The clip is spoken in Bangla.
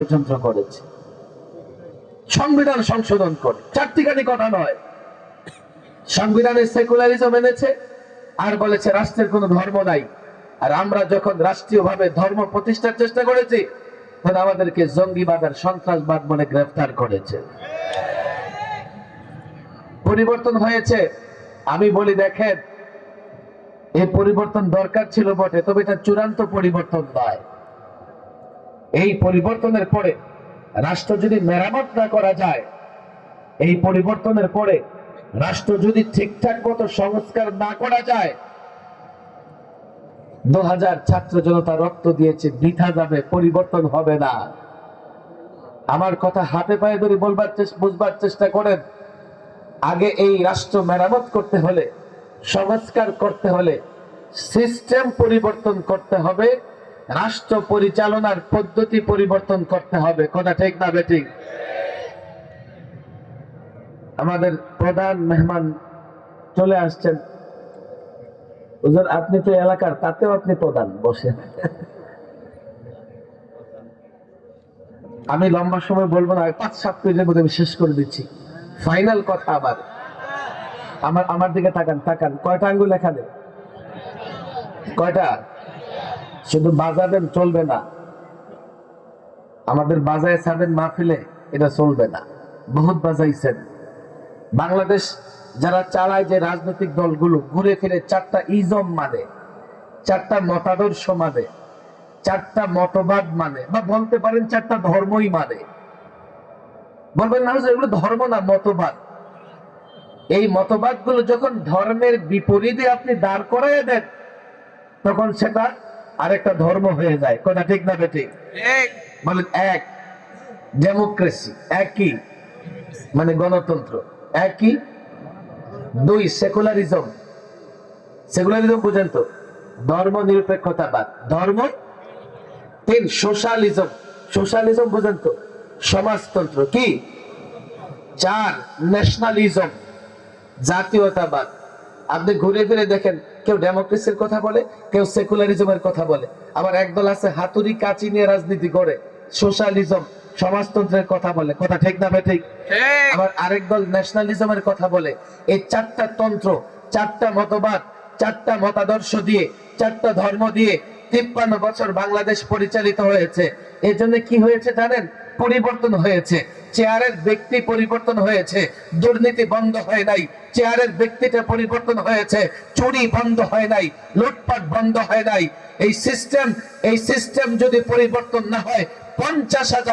ষড়যন্ত্র করেছে, সংবিধান সংশোধন করে। চারটিখানি কথা নয়, সংবিধানে সেকুলারিজম এনেছে আর বলেছে রাষ্ট্রের কোনো ধর্ম নাই। আর আমরা যখন রাষ্ট্রীয়ভাবে ধর্ম প্রতিষ্ঠার চেষ্টা করেছি তখন আমাদেরকে জঙ্গিবাদ আর সন্ত্রাসবাদ বলে গ্রেফতার করেছে। পরিবর্তন হয়েছে। আমি বলি দেখেন, এই পরিবর্তন দরকার ছিল বটে, তবে এটা চূড়ান্ত পরিবর্তন নয়। এই পরিবর্তনের পরে রাষ্ট্র যদি মেরামত না করা যায়, এই পরিবর্তনের পরে রাষ্ট্র যদি ঠিকঠাক মতো সংস্কার না করা যায়, 2000 ছাত্র জনতা রক্ত দিয়েছে, বৃথা যাবে, পরিবর্তন হবে না। আমার কথা হাতে পায়ে ধরে বুঝবার চেষ্টা করেন। আগে এই রাষ্ট্র মেরামত করতে হলে, সংস্কার করতে হলে সিস্টেম পরিবর্তন করতে হবে, রাষ্ট্র পরিচালনার পদ্ধতি পরিবর্তন করতে হবে। কথা ঠিক না বেঠিক? আমাদের প্রধান মেহমান চলে আসছেন। হুজুর, আপনি তো এলাকার, তাতেও আপনি প্রধান, বসে। আমি লম্বা সময় বলবো না, 5-7 মিনিটের মধ্যে আমি শেষ করে দিচ্ছি। ফাইনাল কথা। আমার দিকে তাকান। কয়টা আঙ্গুল এখানে? কয়টা? শুধু বাজাবেন চলবে না, আমাদের বাজায় ছাড়বেন মাহফিলে, এটা চলবে না। বহুত বাজাইছেন। বাংলাদেশ যারা চালায়, যে রাজনৈতিক দলগুলো ঘুরে ফিরে 4টা ইজম মানে, 4টা মতাদর্শ মানে, 4টা মতবাদ মানে, বা বলতে পারেন 4টা ধর্মই মানে। বলবেন না এগুলো ধর্ম না, মতবাদ। এই মতবাদ গুলো যখন ধর্মের বিপরীতে আপনি দাঁড় করাইয়া দেন, তখন সেটা আরেকটা ধর্ম হয়ে যায়। কথা ঠিক না বেঠিক? বলেন। এক, ডেমোক্রেসি, একই মানে গণতন্ত্র, একই। 2, সেকুলারিজম। সেকুলারিজম বুঝেন তো? ধর্ম নিরপেক্ষতাবাদ, ধর্ম। 3, সোশ্যালিজম। সোশ্যালিজম বুঝেন তো? সমাজতন্ত্র। কি? 4, ন্যাশনালিজম, জাতীয়তাবাদ। আপনি ঘুরে ফিরে দেখেন, কেউ ডেমোক্রেসির কথা বলে, কেউ সেকুলারিজমের কথা বলে। আবার একদল আছে হাতুড়ি কাঁচি নিয়ে রাজনীতি করে, সোশ্যালিজম, সমাজতন্ত্রের কথা বলে। কথা ঠিক না বেঠিক? আবার আরেক দল ন্যাশনালিজমের কথা বলে। এই 4টা তন্ত্র, 4টা মতবাদ, 4টা মতাদর্শ দিয়ে, 4টা ধর্ম দিয়ে 53 বছর বাংলাদেশ পরিচালিত হয়েছে। এই জন্য কি হয়েছে জানেন? পরিবর্তন হয়েছে। চেয়ারের ব্যক্তি পরিবর্তন হয়েছে, দুর্নীতি বন্ধ হয় নাই। চেয়ারের ব্যক্তিটা পরিবর্তন হয়েছে, চুরি বন্ধ হয় নাই, লুটপাট বন্ধ হয় নাই। এই সিস্টেম যদি পরিবর্তন না হয়, 50,000